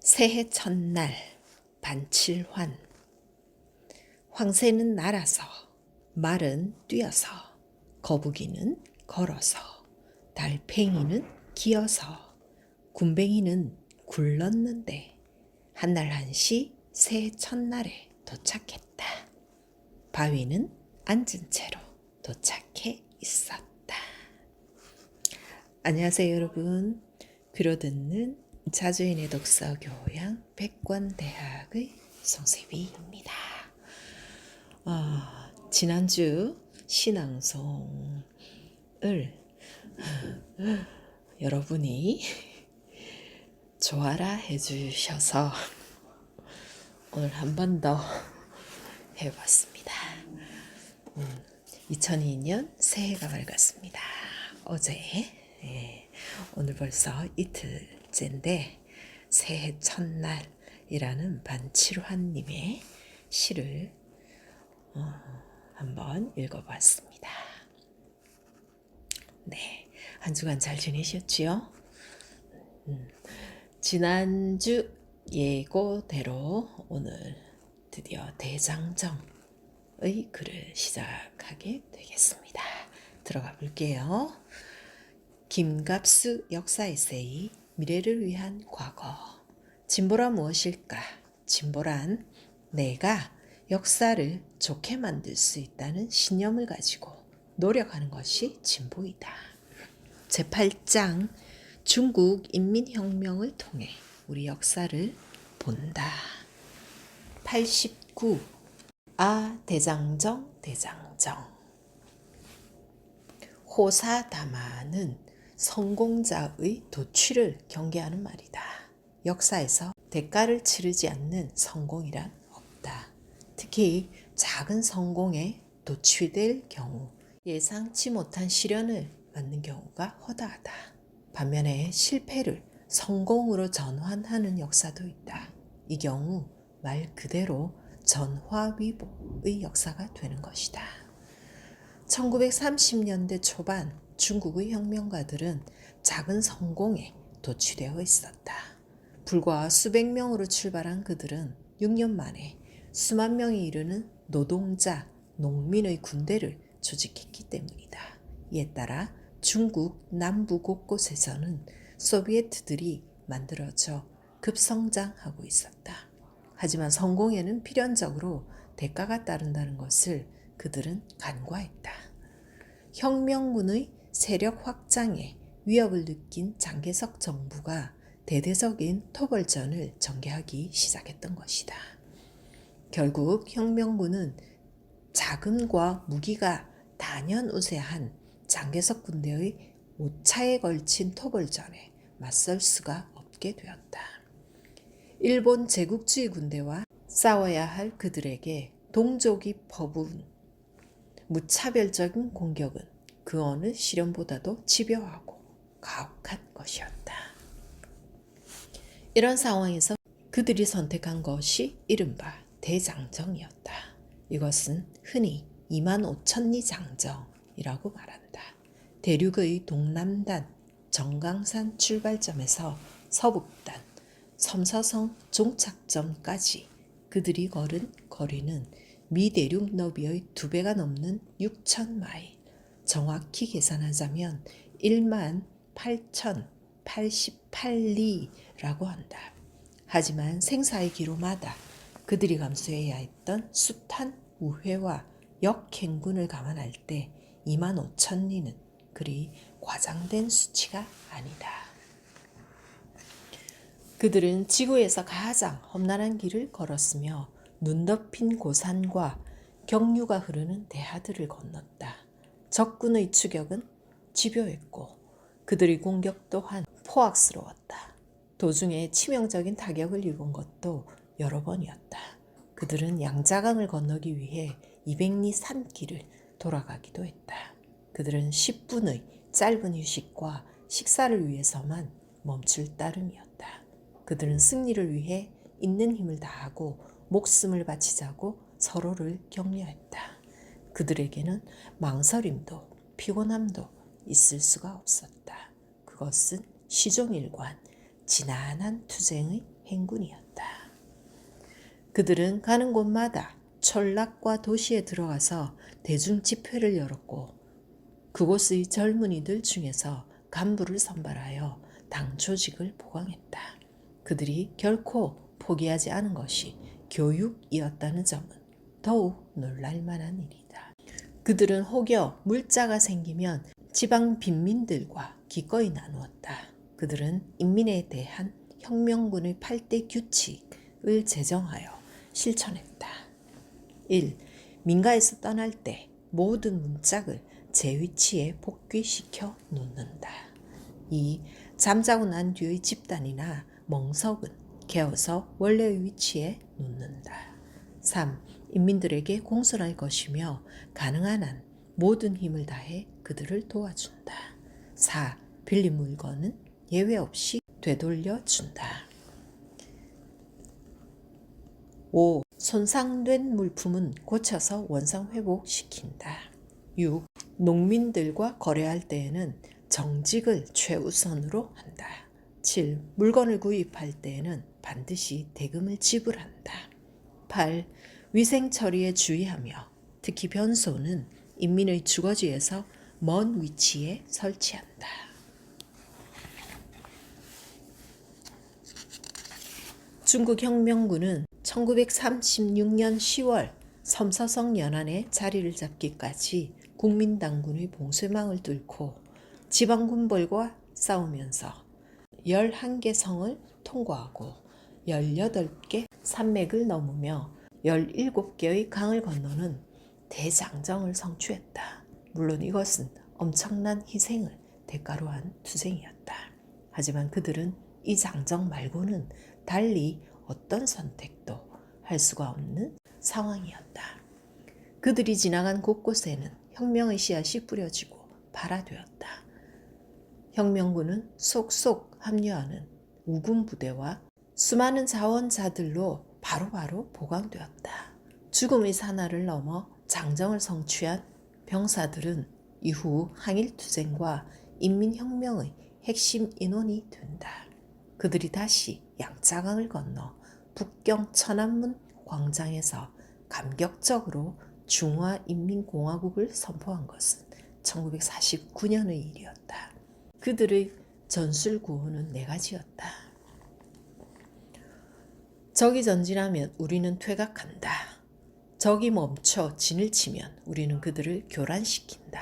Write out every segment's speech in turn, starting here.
새해 첫날 반칠환. 황새는 날아서 말은 뛰어서 거북이는 걸어서 달팽이는 기어서 군뱅이는 굴렀는데 한날 한시 새해 첫날에 도착했다. 바위는 앉은 채로 도착해 있었다. 안녕하세요 여러분. 귀로 듣는 자주인의 독서 교양 백권대학의 송세비입니다. 지난주 신앙송을 여러분이 좋아라 해주셔서 오늘 한 번 더 해봤습니다. 2002년 새해가 밝았습니다. 어제 오늘 벌써 이틀째인데 새해 첫날이라는 반칠환님의 시를 한번 읽어봤습니다. 네, 한 주간 잘 지내셨지요? 지난주 예고대로 오늘 드디어 대장정의 글을 시작하게 되겠습니다. 들어가 볼게요. 김갑수 역사 에세이 미래를 위한 과거. 진보란 무엇일까? 진보란 내가 역사를 좋게 만들 수 있다는 신념을 가지고 노력하는 것이 진보이다. 제8장 중국 인민혁명을 통해 우리 역사를 본다. 89. 대장정. 호사다마는 성공자의 도취를 경계하는 말이다. 역사에서 대가를 치르지 않는 성공이란 없다. 특히 작은 성공에 도취될 경우 예상치 못한 시련을 맞는 경우가 허다하다. 반면에 실패를 성공으로 전환하는 역사도 있다. 이 경우 말 그대로 전화위복의 역사가 되는 것이다. 1930년대 초반 중국의 혁명가들은 작은 성공에 도취되어 있었다. 불과 수백 명으로 출발한 그들은 6년 만에 수만 명이 이르는 노동자, 농민의 군대를 조직했기 때문이다. 이에 따라 중국 남부 곳곳에서는 소비에트들이 만들어져 급성장하고 있었다. 하지만 성공에는 필연적으로 대가가 따른다는 것을 그들은 간과했다. 혁명군의 세력 확장에 위협을 느낀 장개석 정부가 대대적인 토벌전을 전개하기 시작했던 것이다. 결국 혁명군은 자금과 무기가 단연우세한 장개석 군대의 5차에 걸친 토벌전에 맞설 수가 없게 되었다. 일본 제국주의 군대와 싸워야 할 그들에게 동족이 퍼부은 무차별적인 공격은 그 어느 시련보다도 집요하고 가혹한 것이었다. 이런 상황에서 그들이 선택한 것이 이른바 대장정이었다. 이것은 흔히 25,000리 장정이라고 말한다. 대륙의 동남단 정강산 출발점에서 서북단 섬서성 종착점까지 그들이 걸은 거리는 미 대륙 너비의 2배가 넘는 6,000마일, 정확히 계산하자면 18,088리라고 한다. 하지만 생사의 기로마다 그들이 감수해야 했던 숱한 우회와 역행군을 감안할 때 25,000리는 그리 과장된 수치가 아니다. 그들은 지구에서 가장 험난한 길을 걸었으며 눈 덮인 고산과 경류가 흐르는 대하들을 건넜다. 적군의 추격은 집요했고 그들의 공격 또한 포악스러웠다. 도중에 치명적인 타격을 입은 것도 여러 번이었다. 그들은 양자강을 건너기 위해 200리 산길을 돌아가기도 했다. 그들은 10분의 짧은 휴식과 식사를 위해서만 멈출 따름이었다. 그들은 승리를 위해 있는 힘을 다하고 목숨을 바치자고 서로를 격려했다. 그들에게는 망설임도 피곤함도 있을 수가 없었다. 그것은 시종일관 지난한 투쟁의 행군이었다. 그들은 가는 곳마다 촌락과 도시에 들어가서 대중 집회를 열었고 그곳의 젊은이들 중에서 간부를 선발하여 당 조직을 보강했다. 그들이 결코 포기하지 않은 것이 교육이었다는 점은 더욱 놀랄만한 일이다. 그들은 혹여 물자가 생기면 지방 빈민들과 기꺼이 나누었다. 그들은 인민에 대한 혁명군의 8대 규칙을 제정하여 실천했다. 1. 민가에서 떠날 때 모든 문짝을 제 위치에 복귀시켜 놓는다. 2. 잠자고 난 뒤의 집단이나 멍석은 개어서 원래의 위치에 놓는다. 3. 인민들에게 공손할 것이며 가능한 한 모든 힘을 다해 그들을 도와준다. 4. 빌린 물건은 예외 없이 되돌려준다. 5. 손상된 물품은 고쳐서 원상 회복시킨다. 6. 농민들과 거래할 때에는 정직을 최우선으로 한다. 7. 물건을 구입할 때에는 반드시 대금을 지불한다. 8. 위생 처리에 주의하며 특히 변소는 인민의 주거지에서 먼 위치에 설치한다. 중국 혁명군은 1936년 10월 섬서성 연안에 자리를 잡기까지 국민당군의 봉쇄망을 뚫고 지방군벌과 싸우면서 11개 성을 통과하고 18개 산맥을 넘으며 17개의 강을 건너는 대장정을 성취했다. 물론 이것은 엄청난 희생을 대가로 한 투쟁이었다. 하지만 그들은 이 장정 말고는 달리 어떤 선택도 할 수가 없는 상황이었다. 그들이 지나간 곳곳에는 혁명의 씨앗이 뿌려지고 발화되었다. 혁명군은 속속 합류하는 우군 부대와 수많은 자원자들로 바로바로 보강되었다. 죽음의 사나를 넘어 장정을 성취한 병사들은 이후 항일투쟁과 인민혁명의 핵심 인원이 된다. 그들이 다시 양짜강을 건너 북경 천안문 광장에서 감격적으로 중화인민공화국을 선포한 것은 1949년의 일이었다. 그들의 전술구호는 4가지였다. 적이 전진하면 우리는 퇴각한다. 적이 멈춰 진을 치면 우리는 그들을 교란시킨다.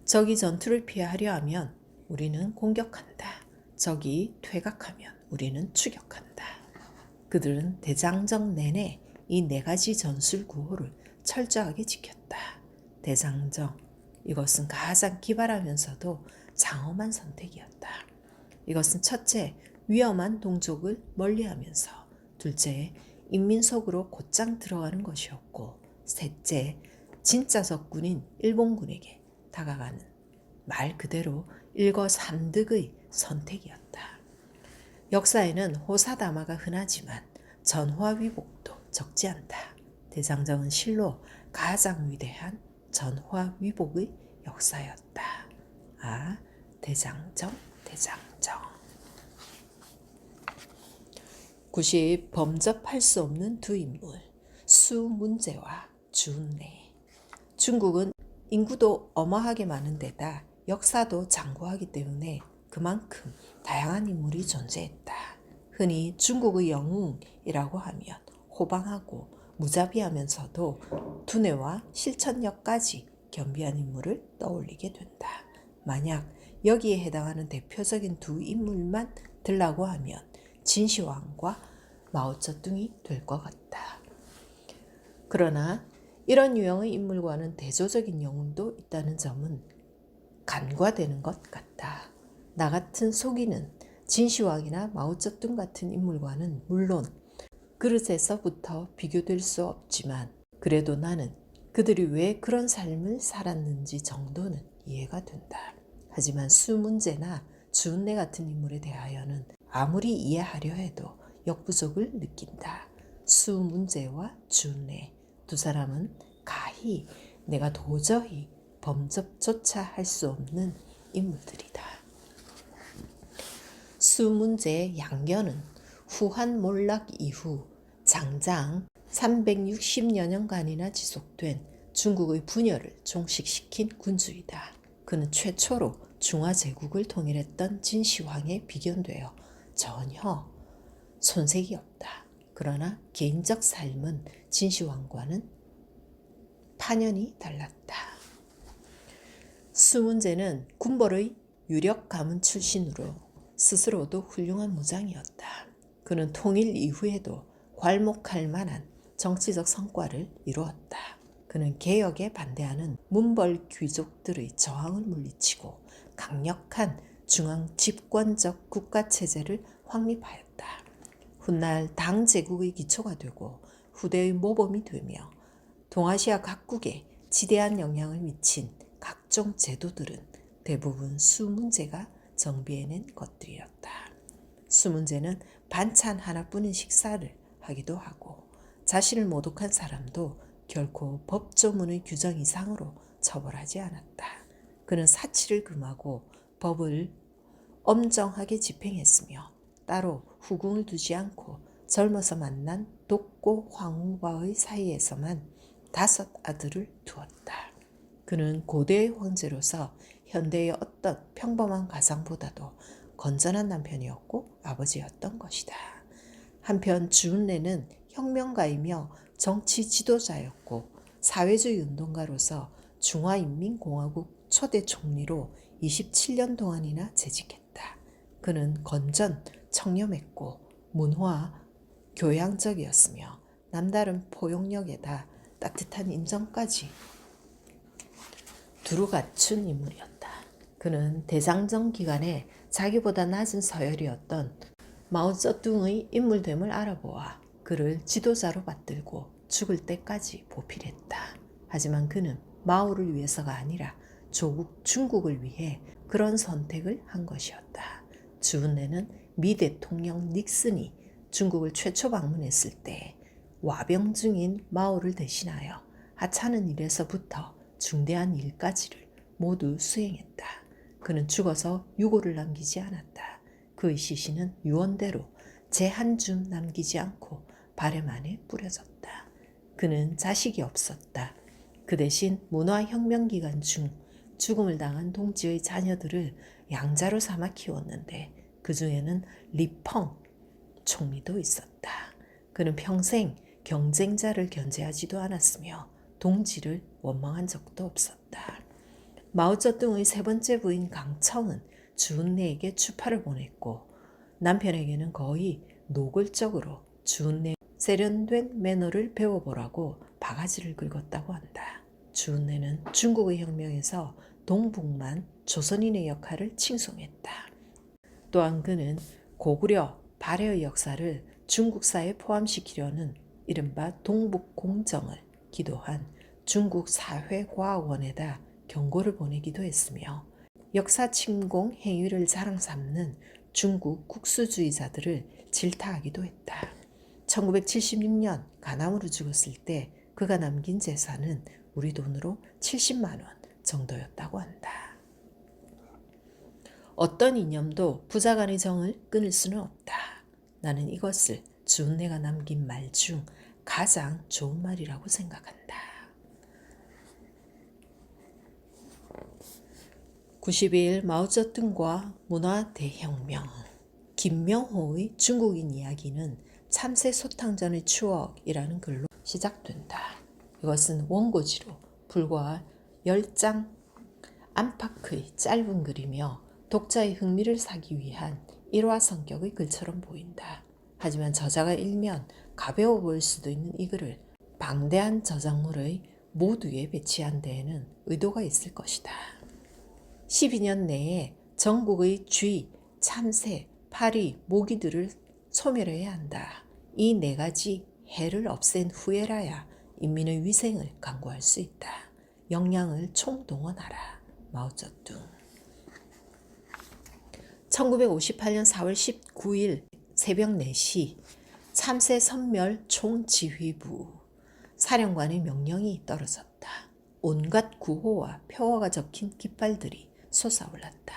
적이 전투를 피하려 하면 우리는 공격한다. 적이 퇴각하면 우리는 추격한다. 그들은 대장정 내내 이 4가지 전술구호를 철저하게 지켰다. 대장정, 이것은 가장 기발하면서도 장엄한 선택이었다. 이것은 첫째, 위험한 동족을 멀리하면서 둘째, 인민 속으로 곧장 들어가는 것이었고 셋째, 진짜 적군인 일본군에게 다가가는 말 그대로 일거삼득의 선택이었다. 역사에는 호사다마가 흔하지만 전화위복도 적지 않다. 대장정은 실로 가장 위대한 전화위복의 역사였다. 아, 대장정. 90. 범접할 수 없는 두 인물, 수문제와 주운내. 중국은 인구도 어마하게 많은 데다 역사도 장구하기 때문에 그만큼 다양한 인물이 존재했다. 흔히 중국의 영웅이라고 하면 호방하고 무자비하면서도 두뇌와 실천력까지 겸비한 인물을 떠올리게 된다. 만약 여기에 해당하는 대표적인 두 인물만 들라고 하면 진시황과 마오쩌둥이 될 것 같다. 그러나 이런 유형의 인물과는 대조적인 영웅도 있다는 점은 간과되는 것 같다. 나 같은 속이는 진시황이나 마오쩌둥 같은 인물과는 물론 그릇에서부터 비교될 수 없지만 그래도 나는 그들이 왜 그런 삶을 살았는지 정도는 이해가 된다. 하지만 수문제나 주운내 같은 인물에 대하여는 아무리 이해하려 해도 역부족을 느낀다. 수문제와 주운내 두 사람은 가히 내가 도저히 범접조차 할 수 없는 인물들이다. 수문제의 양견은 후한 몰락 이후 장장 360여 년간이나 지속된 중국의 분열을 종식시킨 군주이다. 그는 최초로 중화제국을 통일했던 진시황에 비견되어 전혀 손색이 없다. 그러나 개인적 삶은 진시황과는 파년이 달랐다. 수문제는 군벌의 유력 가문 출신으로 스스로도 훌륭한 무장이었다. 그는 통일 이후에도 괄목할 만한 정치적 성과를 이루었다. 그는 개혁에 반대하는 문벌 귀족들의 저항을 물리치고 강력한 중앙 집권적 국가체제를 확립하였다. 훗날 당 제국의 기초가 되고 후대의 모범이 되며 동아시아 각국에 지대한 영향을 미친 각종 제도들은 대부분 수문제가 정비해낸 것들이었다. 수문제는 반찬 하나뿐인 식사를 하기도 하고 자신을 모독한 사람도 결코 법조문의 규정 이상으로 처벌하지 않았다. 그는 사치를 금하고 법을 엄정하게 집행했으며 따로 후궁을 두지 않고 젊어서 만난 독고 황후와의 사이에서만 5 아들을 두었다. 그는 고대의 황제로서 현대의 어떤 평범한 가상보다도 건전한 남편이었고 아버지였던 것이다. 한편 주은래는 혁명가이며 정치 지도자였고 사회주의 운동가로서 중화인민공화국 초대 총리로 27년 동안이나 재직했다. 그는 건전, 청렴했고 문화, 교양적이었으며 남다른 포용력에다 따뜻한 인정까지 두루 갖춘 인물이었다. 그는 대장정 기간에 자기보다 낮은 서열이었던 마오쩌둥의 인물됨을 알아보아 그를 지도자로 받들고 죽을 때까지 보필했다. 하지만 그는 마오를 위해서가 아니라 조국 중국을 위해 그런 선택을 한 것이었다. 주은래는 미 대통령 닉슨이 중국을 최초 방문했을 때 와병 중인 마오를 대신하여 하찮은 일에서부터 중대한 일까지를 모두 수행했다. 그는 죽어서 유고를 남기지 않았다. 그의 시신은 유언대로 제 한 줌 남기지 않고 발에 안에 뿌려졌다. 그는 자식이 없었다. 그 대신 문화혁명 기간 중 죽음을 당한 동지의 자녀들을 양자로 삼아 키웠는데 그 중에는 리펑 총리도 있었다. 그는 평생 경쟁자를 견제하지도 않았으며 동지를 원망한 적도 없었다. 마오쩌둥의 3번째 부인 강청은 주은래에게 추파를 보냈고 남편에게는 거의 노골적으로 주은래 세련된 매너를 배워보라고 바가지를 긁었다고 한다. 주은래는 중국의 혁명에서 동북만 조선인의 역할을 칭송했다. 또한 그는 고구려 발해의 역사를 중국사에 포함시키려는 이른바 동북공정을 기도한 중국사회과학원에다 경고를 보내기도 했으며 역사 침공 행위를 자랑 삼는 중국 국수주의자들을 질타하기도 했다. 1976년 가남으로 죽었을 때 그가 남긴 재산은 우리 돈으로 70만 원 정도였다고 한다. 어떤 이념도 부자 간의 정을 끊을 수는 없다. 나는 이것을 주은래가 남긴 말 중 가장 좋은 말이라고 생각한다. 92일 마오쩌둥과 문화 대혁명. 김명호의 중국인 이야기는 참새 소탕전의 추억이라는 글로 시작된다. 이것은 원고지로 불과 10장 안팎의 짧은 글이며 독자의 흥미를 사기 위한 일화 성격의 글처럼 보인다. 하지만 저자가 읽면 가벼워 보일 수도 있는 이 글을 방대한 저작물의 모두에 배치한 데에는 의도가 있을 것이다. 12년 내에 전국의 쥐, 참새, 파리, 모기들을 소멸해야 한다. 이 4가지 해를 없앤 후에라야 인민의 위생을 강구할 수 있다. 역량을 총동원하라. 마오쩌둥. 1958년 4월 19일 새벽 4시 참새 선멸 총지휘부 사령관의 명령이 떨어졌다. 온갖 구호와 표어가 적힌 깃발들이 솟아올랐다.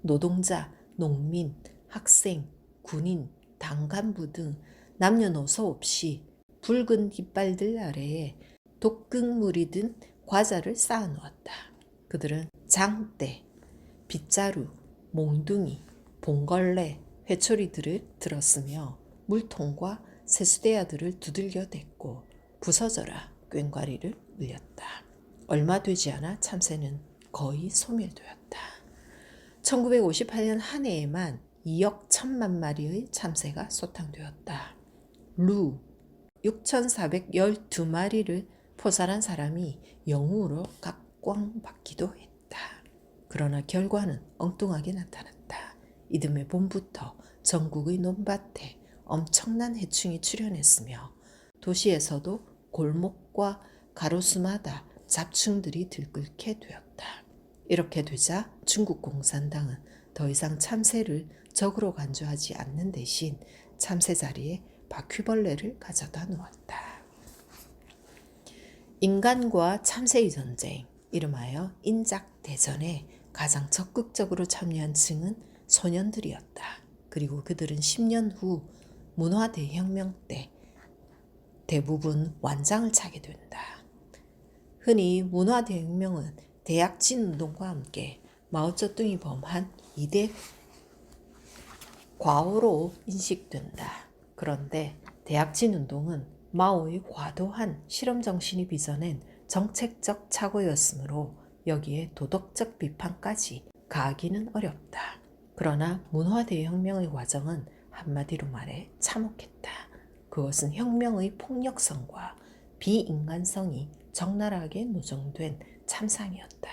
노동자, 농민, 학생, 군인 당 간부 등 남녀노소 없이 붉은 깃발들 아래에 독극물이 든 과자를 쌓아놓았다. 그들은 장대, 빗자루, 몽둥이, 봉걸레, 회초리들을 들었으며 물통과 세수대야들을 두들겨 댔고 부서져라 꽹과리를 울렸다. 얼마 되지 않아 참새는 거의 소멸되었다. 1958년 한 해에만 2억 1천만 마리의 참새가 소탕되었다. 루 6,412마리를 포살한 사람이 영웅으로 각광받기도 했다. 그러나 결과는 엉뚱하게 나타났다. 이듬해 봄부터 전국의 논밭에 엄청난 해충이 출현했으며 도시에서도 골목과 가로수마다 잡충들이 들끓게 되었다. 이렇게 되자 중국 공산당은 더 이상 참새를 적으로 간주하지 않는 대신 참새 자리에 바퀴벌레를 가져다 놓았다. 인간과 참새의 전쟁, 이름하여 인작대전에 가장 적극적으로 참여한 층은 소년들이었다. 그리고 그들은 10년 후 문화대혁명 때 대부분 완장을 차게 된다. 흔히 문화대혁명은 대약진운동과 함께 마오쩌둥이 범한 2대 과오로 인식된다. 그런데 대약진운동은 마오의 과도한 실험정신이 빚어낸 정책적 착오였으므로 여기에 도덕적 비판까지 가하기는 어렵다. 그러나 문화대혁명의 과정은 한마디로 말해 참혹했다. 그것은 혁명의 폭력성과 비인간성이 적나라하게 노정된 참상이었다.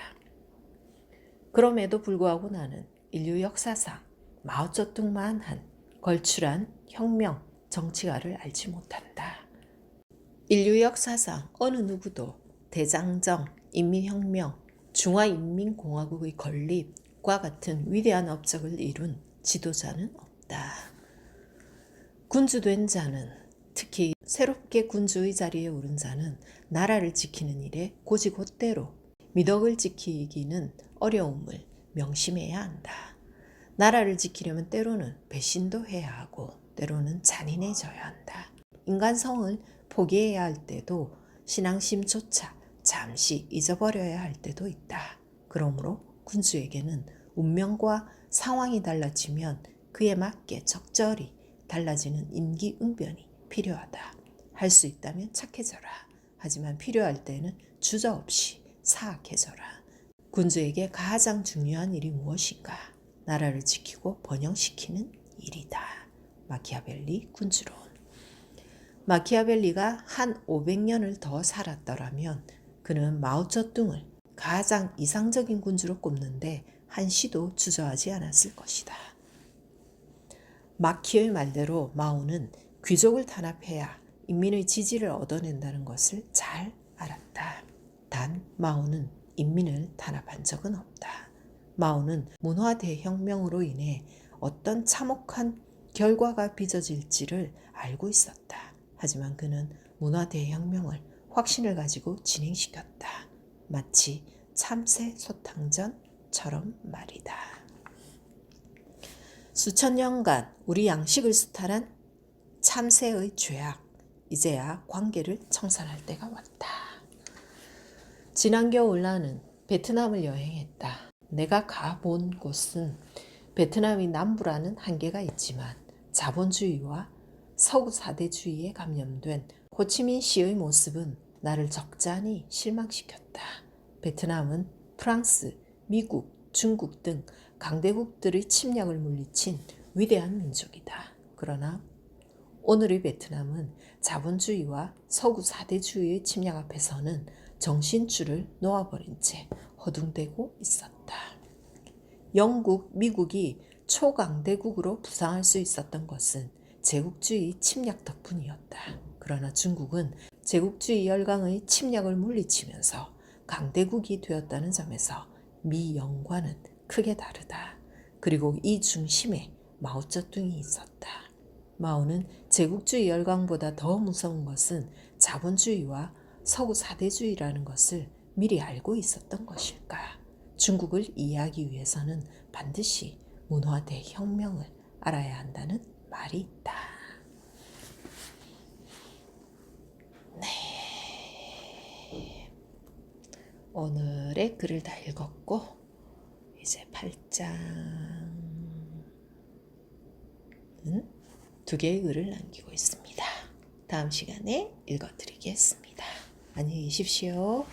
그럼에도 불구하고 나는 인류 역사상 마오쩌둥만한 걸출한 혁명 정치가를 알지 못한다. 인류 역사상 어느 누구도 대장정, 인민혁명, 중화인민공화국의 건립과 같은 위대한 업적을 이룬 지도자는 없다. 군주된 자는, 특히 새롭게 군주의 자리에 오른 자는 나라를 지키는 일에 고지곧대로 미덕을 지키기는 어려움을 명심해야 한다. 나라를 지키려면 때로는 배신도 해야 하고 때로는 잔인해져야 한다. 인간성을 포기해야 할 때도 신앙심조차 잠시 잊어버려야 할 때도 있다. 그러므로 군주에게는 운명과 상황이 달라지면 그에 맞게 적절히 달라지는 임기응변이 필요하다. 할 수 있다면 착해져라. 하지만 필요할 때는 주저없이 사악해져라. 군주에게 가장 중요한 일이 무엇인가? 나라를 지키고 번영시키는 일이다. 마키아벨리 군주론. 마키아벨리가 한 500년을 더 살았더라면 그는 마오쩌둥을 가장 이상적인 군주로 꼽는데 한시도 주저하지 않았을 것이다. 마키의 말대로 마오는 귀족을 탄압해야 인민의 지지를 얻어낸다는 것을 잘 알았다. 단 마오는 인민을 탄압한 적은 없다. 마오는 문화대혁명으로 인해 어떤 참혹한 결과가 빚어질지를 알고 있었다. 하지만 그는 문화대혁명을 확신을 가지고 진행시켰다. 마치 참새 소탕전처럼 말이다. 수천 년간 우리 양식을 수탈한 참새의 죄악, 이제야 관계를 청산할 때가 왔다. 지난 겨울 나는 베트남을 여행했다. 내가 가본 곳은 베트남이 남부라는 한계가 있지만 자본주의와 서구 사대주의에 감염된 호치민 시의 모습은 나를 적잖이 실망시켰다. 베트남은 프랑스, 미국, 중국 등 강대국들의 침략을 물리친 위대한 민족이다. 그러나 오늘의 베트남은 자본주의와 서구 사대주의의 침략 앞에서는 정신줄을 놓아버린 채 허둥대고 있었다. 영국, 미국이 초강대국으로 부상할 수 있었던 것은 제국주의 침략 덕분이었다. 그러나 중국은 제국주의 열강의 침략을 물리치면서 강대국이 되었다는 점에서 미, 영과는 크게 다르다. 그리고 이 중심에 마오쩌둥이 있었다. 마오는 제국주의 열강보다 더 무서운 것은 자본주의와 서구 사대주의라는 것을 미리 알고 있었던 것일까? 중국을 이해하기 위해서는 반드시 문화대혁명을 알아야 한다는 말이 있다. 네. 오늘의 글을 다 읽었고 이제 8장은 2개의 글을 남기고 있습니다. 다음 시간에 읽어드리겠습니다. 안녕히 계십시오.